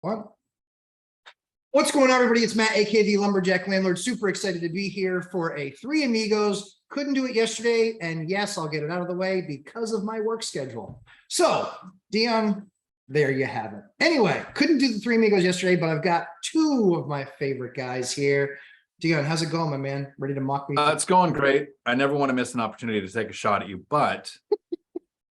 What? What's going on, everybody? It's Matt, aka the Lumberjack Landlord. Super excited to be here for a Three Amigos. Couldn't do it yesterday, and yes, I'll get it out of the way because of my work schedule. So, Dion, there you have it. Anyway, couldn't do the Three Amigos yesterday, but I've got two of my favorite guys here. Dion, how's it going, my man? Ready to mock me? It's going great. I never want to miss an opportunity to take a shot at you, but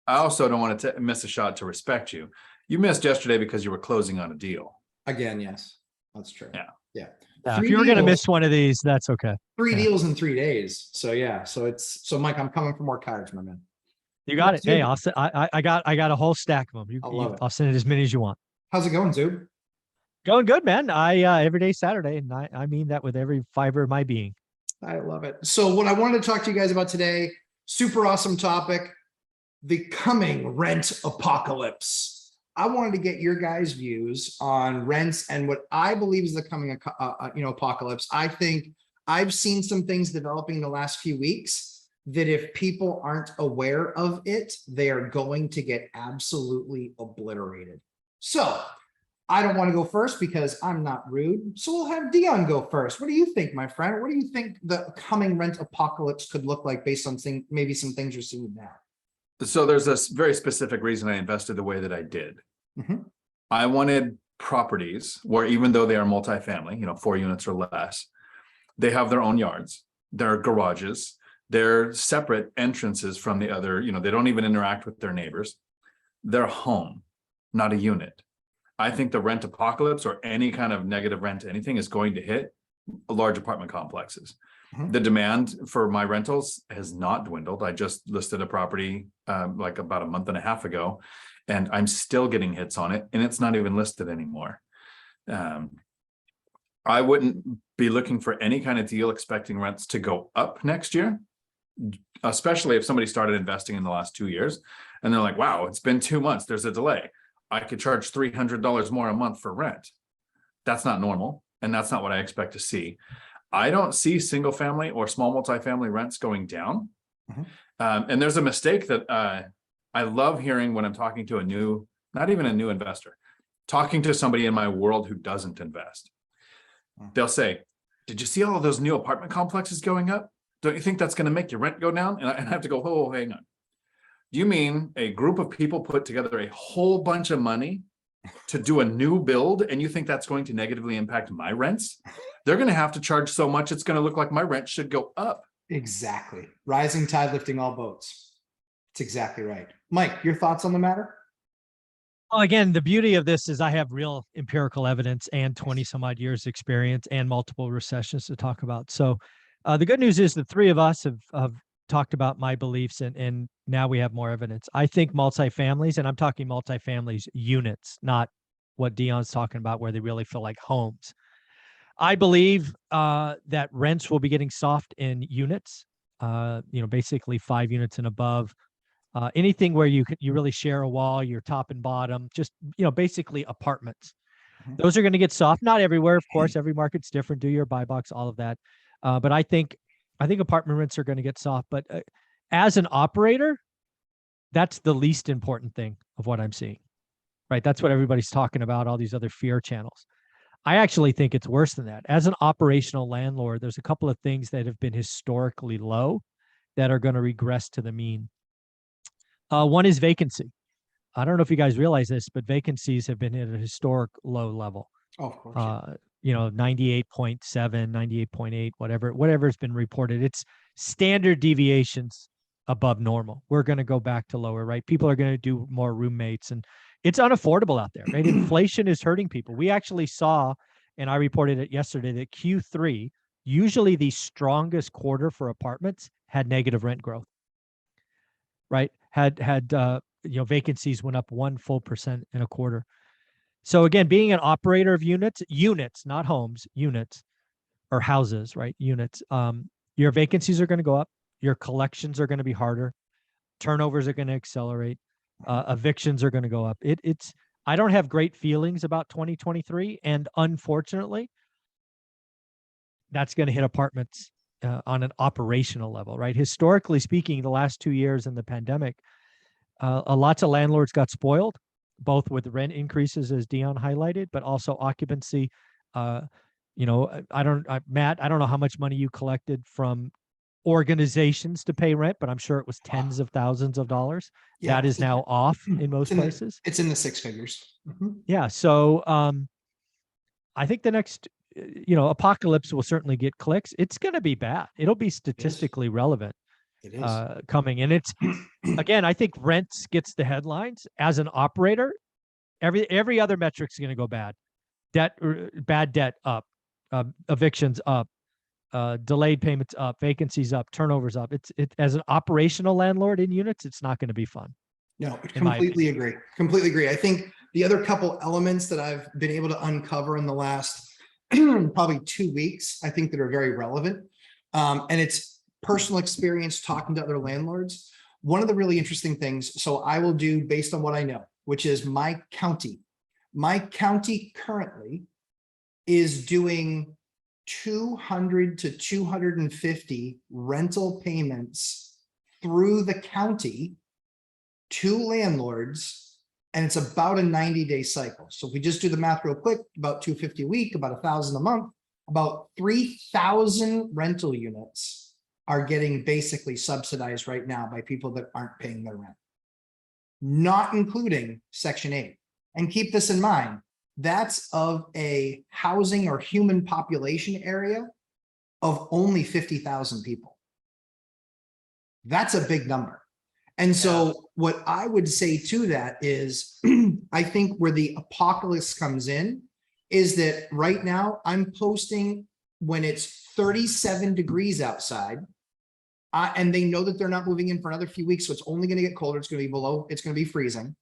I also don't want to miss a shot to respect you. You missed yesterday because you were closing on a deal. Again, yes, that's true. Yeah. If you were going to miss one of these, that's okay. Three deals in 3 days. So yeah, so Mike, I'm coming for more cards, my man. You got it. Hey, I got a whole stack of them. I'll send it as many as you want. How's it going, Zub? Going good, man. Every day Saturday, and I mean that with every fiber of my being. I love it. So what I wanted to talk to you guys about today, super awesome topic, the coming rent apocalypse. I wanted to get your guys' views on rents and what I believe is the coming apocalypse. I think I've seen some things developing in the last few weeks that if people aren't aware of it, they are going to get absolutely obliterated. So I don't want to go first because I'm not rude. So we'll have Dion go first. What do you think, my friend? What do you think the coming rent apocalypse could look like based on maybe some things you're seeing now? So there's a very specific reason I invested the way that I did. Mm-hmm. I wanted properties where even though they are multifamily, 4 units or less, they have their own yards, their garages, they're separate entrances from the other, they don't even interact with their neighbors. They're home, not a unit. I think the rent apocalypse or any kind of negative rent to anything is going to hit large apartment complexes. Mm-hmm. The demand for my rentals has not dwindled. I just listed a property like about a month and a half ago, and I'm still getting hits on it, and it's not even listed anymore. I wouldn't be looking for any kind of deal expecting rents to go up next year, especially if somebody started investing in the last 2 years and they're like, wow, it's been 2 months, there's a delay. I could charge $300 more a month for rent. That's not normal, and that's not what I expect to see. I don't see single family or small multifamily rents going down. Mm-hmm. And there's a mistake that I love hearing when I'm talking to not even a new investor, talking to somebody in my world who doesn't invest. Mm-hmm. They'll say, did you see all of those new apartment complexes going up? Don't you think that's going to make your rent go down? And I have to go, oh, hang on. You mean a group of people put together a whole bunch of money to do a new build, and you think that's going to negatively impact my rents? They're going to have to charge so much, it's going to look like my rent should go up. Exactly. Rising tide lifting all boats. That's exactly right. Mike, your thoughts on the matter? Well, again, the beauty of this is I have real empirical evidence and 20 some odd years experience and multiple recessions to talk about. So the good news is the three of us have talked about my beliefs, and now we have more evidence. I think multifamilies, and I'm talking multifamilies units, not what Dion's talking about where they really feel like homes. I believe that rents will be getting soft in units, basically 5 units and above. Anything where you really share a wall, your top and bottom, just, basically apartments. Mm-hmm. Those are going to get soft. Not everywhere, of course. Every market's different. Do your buy box, all of that. But I think apartment rents are going to get soft. But as an operator, that's the least important thing of what I'm seeing, right? That's what everybody's talking about, all these other fear channels. I actually think it's worse than that. As an operational landlord, there's a couple of things that have been historically low that are going to regress to the mean. One is vacancy. I don't know if you guys realize this, but vacancies have been at a historic low level. Oh, of course. 98.7, 98.8, whatever has been reported. It's standard deviations above normal. We're going to go back to lower, right? People are going to do more roommates, and it's unaffordable out there, right? Inflation is hurting people. We actually saw, and I reported it yesterday, that Q3, usually the strongest quarter for apartments, had negative rent growth, right? Had vacancies went up 1 full percent in a quarter. So again, being an operator of units, not homes, units or houses, right? Units. Your vacancies are going to go up. Your collections are going to be harder. Turnovers are going to accelerate. Evictions are going to go up. I don't have great feelings about 2023. And unfortunately, that's going to hit apartments on an operational level, right? Historically speaking, the last 2 years in the pandemic, lots of landlords got spoiled both with rent increases as Dion highlighted, but also occupancy. You know, Matt, I don't know how much money you collected from organizations to pay rent, but I'm sure it was tens of thousands of dollars. Yeah, That is now off in most it's places. It's in the six figures. Mhm. Yeah. So I think the next, apocalypse will certainly get clicks. It's going to be bad. It'll be statistically relevant It is. coming. And it's, again, I think rents gets the headlines. As an operator, every other metric's going to go bad. Bad debt up, evictions up, delayed payments up, vacancies up, turnovers up. It as an operational landlord in units, it's not going to be fun. No, in my completely agree. Completely agree. I think the other couple elements that I've been able to uncover in the last probably 2 weeks, I think that are very relevant. And it's personal experience talking to other landlords. One of the really interesting things, so I will do based on what I know, which is my county. My county currently is doing 200 to 250 rental payments through the county to landlords, and it's about a 90-day cycle. So if we just do the math real quick, about 250 a week, about 1,000 a month, about 3,000 rental units are getting basically subsidized right now by people that aren't paying their rent, not including Section 8. And keep this in mind, that's of a housing or human population area of only 50,000 people. That's a big number. And so what I would say to that is, I think where the apocalypse comes in is that right now I'm posting when it's 37 degrees outside, and they know that they're not moving in for another few weeks. So it's only going to get colder. It's going to be below, it's going to be freezing.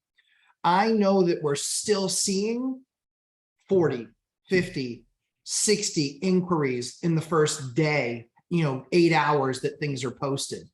I know that we're still seeing 40, 50, 60 inquiries in the first day, 8 hours that things are posted.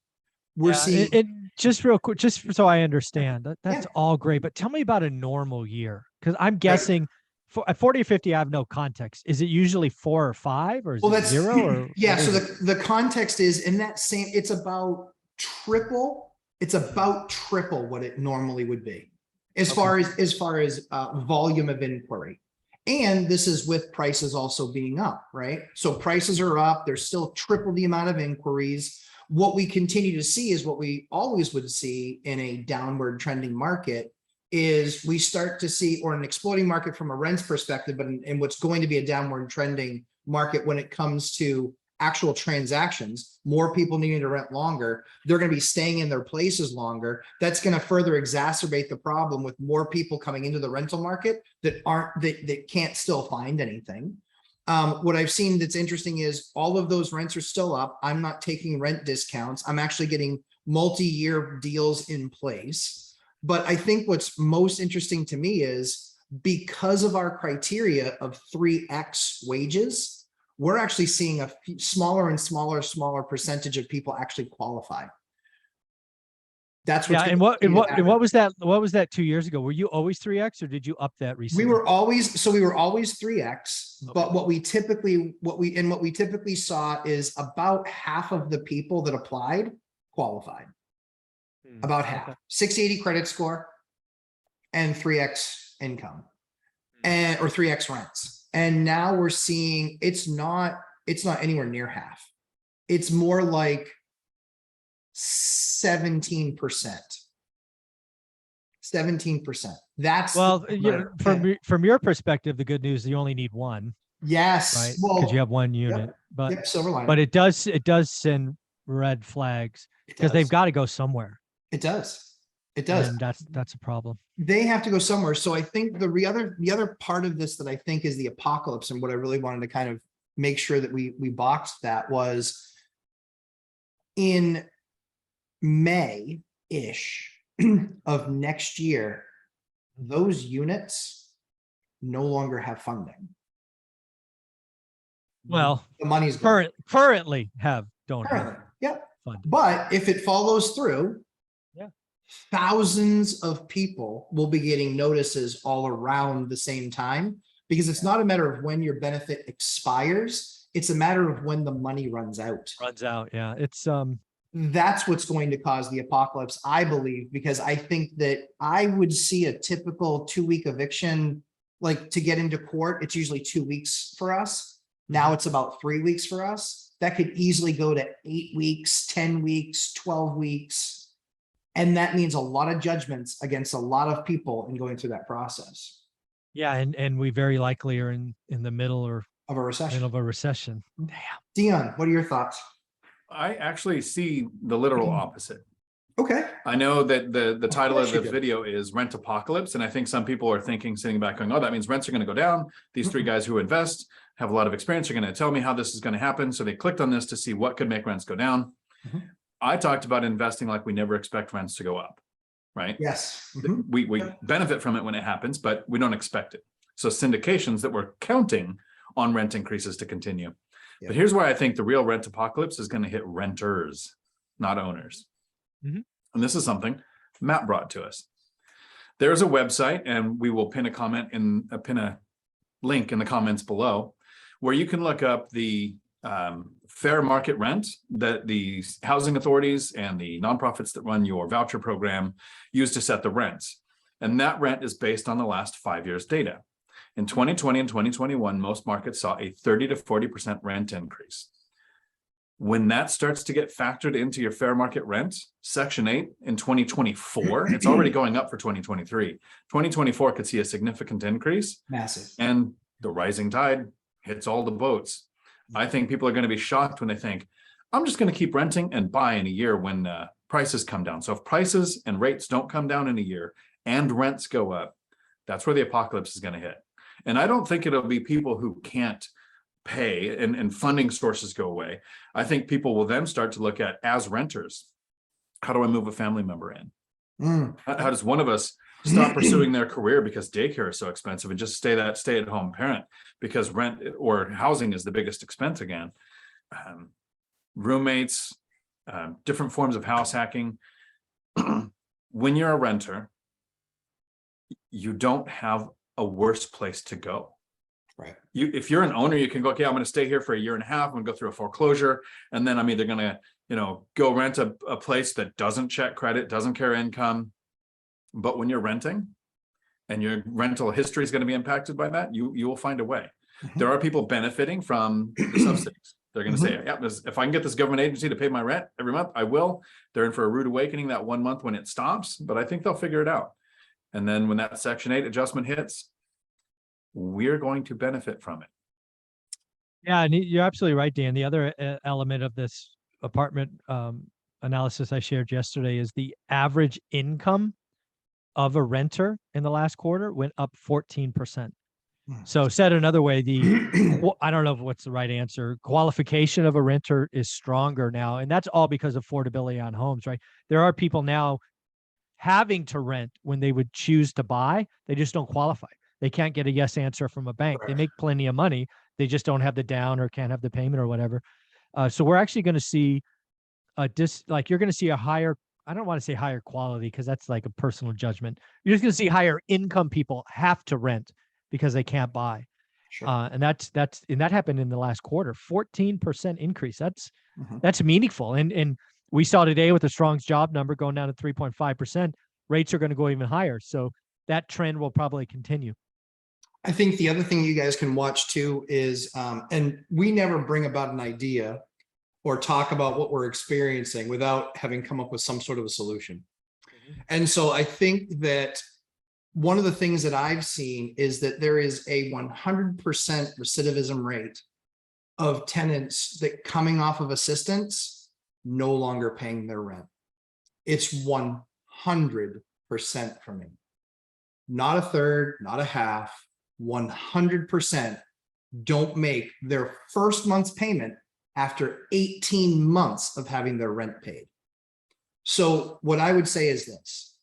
We're seeing it just real quick, just so I understand that's all great, but tell me about a normal year. Cause I'm guessing for 40 or 50, I have no context. Is it usually 4 or 5 or is it 0 or? Yeah. So the context is in that same, it's about triple what it normally would be as far as volume of inquiry. And this is with prices also being up, right? So prices are up. There's still triple the amount of inquiries. What we continue to see is what we always would see in a downward trending market is we start to see, or an exploding market from a rents perspective, but in what's going to be a downward trending market when it comes to actual transactions, more people needing to rent longer, they're going to be staying in their places longer. That's going to further exacerbate the problem with more people coming into the rental market that can't still find anything. What I've seen that's interesting is all of those rents are still up. I'm not taking rent discounts. I'm actually getting multi-year deals in place. But I think what's most interesting to me is because of our criteria of 3x wages, we're actually seeing a smaller and smaller percentage of people actually qualify. That's what's and what was that? What was that 2 years ago? Were you always 3x or did you up that recently? We were always 3x, okay. But what we typically saw is about half of the people that applied qualified. About half, okay. 680 credit score and 3x income or 3x rents. And now we're seeing it's not anywhere near half. It's more like 17%. 17%. That's from your perspective, the good news, you only need one. Yes. Right. Because you have one unit, but silver lining. But it does send red flags because they've got to go somewhere. It does. And that's a problem. They have to go somewhere. So I think the other part of this that I think is the apocalypse, and what I really wanted to kind of make sure that we boxed that was in May-ish of next year, those units no longer have funding. Well, the money's currently don't have. Yep. Funding. But if it follows through, thousands of people will be getting notices all around the same time, because it's not a matter of when your benefit expires. It's a matter of when the money runs out. Yeah. It's, That's what's going to cause the apocalypse, I believe, because I think that I would see a typical 2-week eviction, like to get into court, it's usually 2 weeks for us. Now it's about 3 weeks for us. That could easily go to 8 weeks, 10 weeks, 12 weeks. And that means a lot of judgments against a lot of people in going through that process Yeah, and we very likely are in the middle or of a recession. middle of a recession. Damn. Dion, what are your thoughts? I actually see the literal opposite. Okay. I know that the title of course you the do. video is Rent Apocalypse, and I think some people are thinking, sitting back going, oh, that means rents are going to go down. These three guys who invest have a lot of experience are going to tell me how this is going to happen. So they clicked on this to see what could make rents go down. Mhm. I talked about investing like we never expect rents to go up, right? Yes. We benefit from it when it happens, but we don't expect it. So syndications that we're counting on rent increases to continue. Yeah. But here's why I think the real rent apocalypse is going to hit renters, not owners. Mhm. And this is something Matt brought to us. There's a website, and we will pin a link in the comments below, where you can look up the fair market rent that the housing authorities and the nonprofits that run your voucher program use to set the rents. And that rent is based on the last 5 years data. In 2020 and 2021, most markets saw a 30 to 40% rent increase. When that starts to get factored into your fair market rent, Section 8 in 2024, it's already going up for 2023. 2024 could see a significant increase, Massive. and the rising tide hits all the boats. I think people are going to be shocked when they think, I'm just going to keep renting and buy in a year when prices come down. So if prices and rates don't come down in a year and rents go up, that's where the apocalypse is going to hit. And I don't think it'll be people who can't pay and funding sources go away. I think people will then start to look at, as renters, how do I move a family member in? How does one of us stop pursuing their career because daycare is so expensive and just stay at home parent because rent or housing is the biggest expense again? Roommates, different forms of house hacking. When you're a renter, you don't have a worse place to go. Right. If you're an owner, you can go, okay, I'm going to stay here for a year and a half. I'm going to go through a foreclosure. And then I'm either going to, go rent a place that doesn't check credit, doesn't care income. But when you're renting and your rental history is going to be impacted by that, you will find a way. There are people benefiting from the subsidies. They're going to say, yeah, if I can get this government agency to pay my rent every month, I will. They're in for a rude awakening that 1 month when it stops, but I think they'll figure it out. And then when that Section 8 adjustment hits, we're going to benefit from it. Yeah, and you're absolutely right, Dan. The other element of this apartment analysis I shared yesterday is the average income of a renter in the last quarter went up 14%. So said another way, I don't know what's the right answer. Qualification of a renter is stronger now. And that's all because of affordability on homes, right? There are people now having to rent when they would choose to buy. They just don't qualify. They can't get a yes answer from a bank. They make plenty of money. They just don't have the down or can't have the payment or whatever. So we're actually going to see you're going to see a higher, I don't want to say higher quality because that's like a personal judgment. You're just going to see higher income people have to rent because they can't buy. Sure. And that happened in the last quarter, 14% increase. That's meaningful. And we saw today with the Strong's job number going down to 3.5%, rates are going to go even higher. So that trend will probably continue. I think the other thing you guys can watch too is, and we never bring about an idea or talk about what we're experiencing without having come up with some sort of a solution. And so I think that one of the things that I've seen is that there is a 100% recidivism rate of tenants that coming off of assistance, no longer paying their rent. It's 100% for me. Not a third, not a half, 100% don't make their first month's payment after 18 months of having their rent paid. So what I would say is this.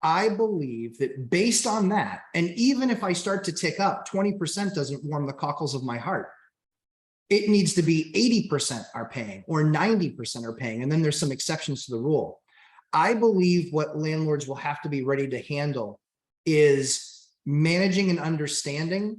I believe that based on that, and even if I start to tick up, 20% doesn't warm the cockles of my heart. It needs to be 80% are paying or 90% are paying. And then there's some exceptions to the rule. I believe what landlords will have to be ready to handle is managing and understanding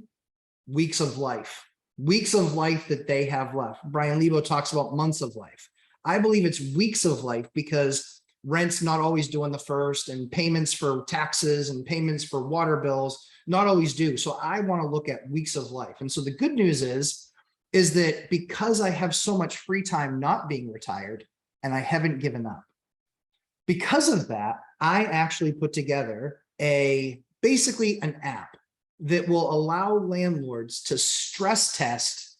weeks of life that they have left. Brian Lebo talks about months of life. I believe it's weeks of life because rent's not always due on the first, and payments for taxes and payments for water bills not always due. So I want to look at weeks of life. And so the good news is that because I have so much free time not being retired and I haven't given up, because of that, I actually put together basically an app that will allow landlords to stress test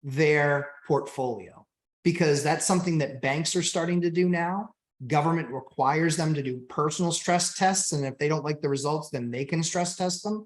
their portfolio, because that's something that banks are starting to do now. Government requires them to do personal stress tests, and if they don't like the results, then they can stress test them.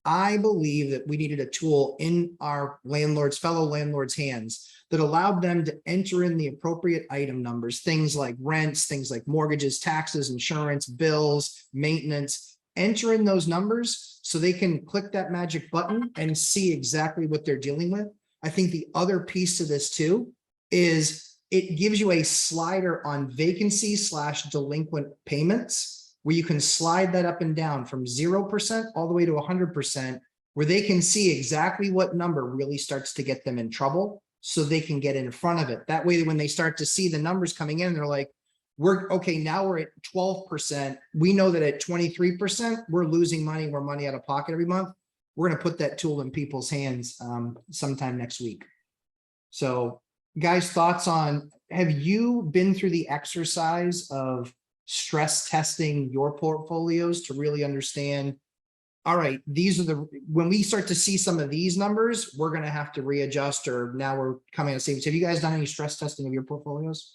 I believe that we needed a tool in our fellow landlords' hands that allowed them to enter in the appropriate item numbers, things like rents, things like mortgages, taxes, insurance, bills, maintenance, enter in those numbers so they can click that magic button and see exactly what they're dealing with. I think the other piece to this too is it gives you a slider on vacancy/delinquent payments, where you can slide that up and down from 0% all the way to 100%, where they can see exactly what number really starts to get them in trouble, so they can get in front of it. That way, when they start to see the numbers coming in, they're like, now we're at 12%. We know that at 23%, we're losing money. We're money out of pocket every month. We're going to put that tool in people's hands sometime next week. So guys, thoughts on, have you been through the exercise of stress testing your portfolios to really understand, all right, when we start to see some of these numbers, we're going to have to readjust, or now we're coming out of savings. Have you guys done any stress testing of your portfolios?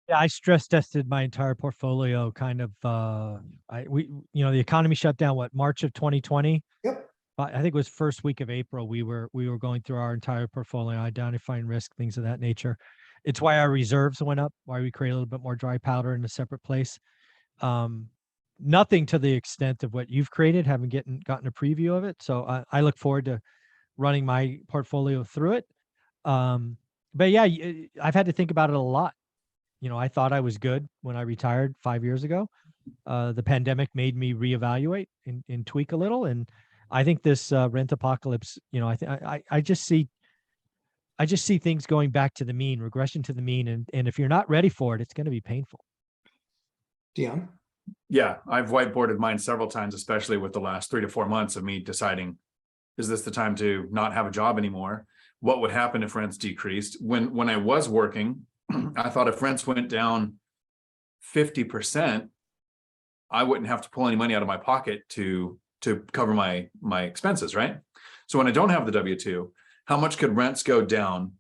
Yeah, I stress tested my entire portfolio kind of, the economy shut down, March of 2020. Yep. I think it was first week of April. We were going through our entire portfolio, identifying risk, things of that nature. It's why our reserves went up, why we create a little bit more dry powder in a separate place. Nothing to the extent of what you've created, haven't gotten a preview of it. So I look forward to running my portfolio through it. But yeah, I've had to think about it a lot. I thought I was good when I retired 5 years ago. The pandemic made me reevaluate and tweak a little. And I think this rent apocalypse, I just see things going back to the mean, regression to the mean. And if you're not ready for it, it's going to be painful. Dion? Yeah, I've whiteboarded mine several times, especially with the last 3 to 4 months of me deciding, is this the time to not have a job anymore? What would happen if rents decreased? When I was working, I thought if rents went down 50%, I wouldn't have to pull any money out of my pocket to cover my expenses, right? So when I don't have the W-2, how much could rents go down,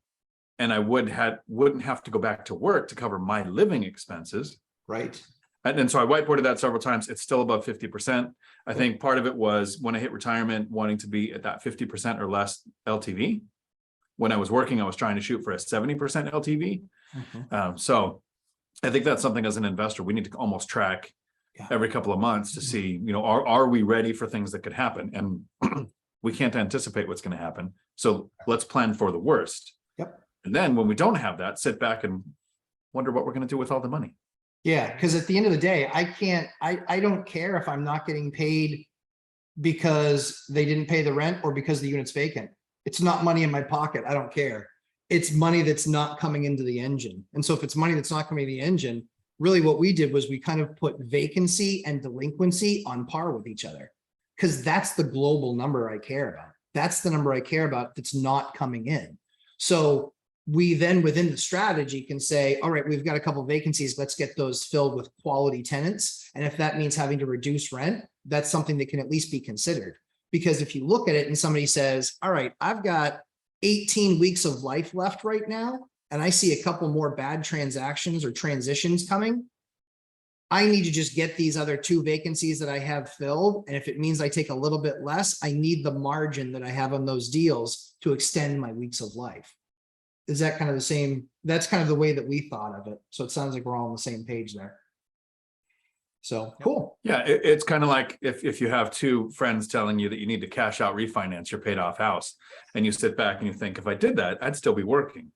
and I wouldn't have to go back to work to cover my living expenses? Right. And so I whiteboarded that several times. It's still above 50%. I think part of it was when I hit retirement, wanting to be at that 50% or less LTV. When I was working, I was trying to shoot for a 70% LTV. Mm-hmm. So I think that's something as an investor, we need to almost track every couple of months to see, are we ready for things that could happen? And we can't anticipate what's going to happen. So let's plan for the worst. Yep. And then when we don't have that, sit back and wonder what we're going to do with all the money. Yeah, because at the end of the day, I don't care if I'm not getting paid because they didn't pay the rent or because the unit's vacant. It's not money in my pocket. I don't care. It's money that's not coming into the engine. And so if it's money that's not coming into the engine, really what we did was we kind of put vacancy and delinquency on par with each other, because that's the global number I care about. That's the number I care about that's not coming in. So we then within the strategy can say, all right, we've got a couple of vacancies. Let's get those filled with quality tenants. And if that means having to reduce rent, that's something that can at least be considered. Because if you look at it and somebody says, all right, I've got 18 weeks of life left right now, and I see a couple more bad transactions or transitions coming, I need to just get these other 2 vacancies that I have filled. And if it means I take a little bit less, I need the margin that I have on those deals to extend my weeks of life. Is that kind of the same? That's kind of the way that we thought of it. So it sounds like we're all on the same page there. So cool. Yeah, it's kind of like if you have 2 friends telling you that you need to cash out, refinance your paid off house, and you sit back and you think, if I did that, I'd still be working.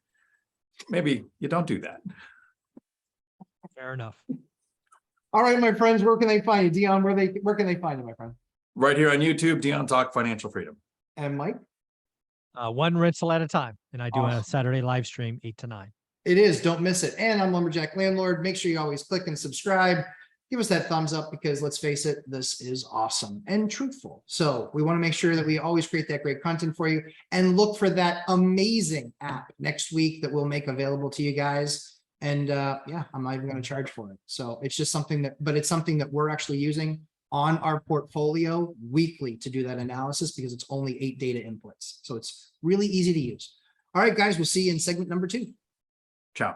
Maybe you don't do that. Fair enough. All right, my friends, where can they find you? Dion, where can they find you, my friend? Right here on YouTube, Dion Talk Financial Freedom. And Mike? One rental at a time. And I do a Awesome. Saturday live stream 8 to 9. It is. Don't miss it. And I'm Lumberjack Landlord. Make sure you always click and subscribe. Give us that thumbs up because let's face it, this is awesome and truthful. So we want to make sure that we always create that great content for you and look for that amazing app next week that we'll make available to you guys. And yeah, I'm not even going to charge for it. So it's just something that, but it's something that we're actually using on our portfolio weekly to do that analysis because it's only 8 data inputs. So it's really easy to use. All right, guys, we'll see you in segment number 2. Ciao.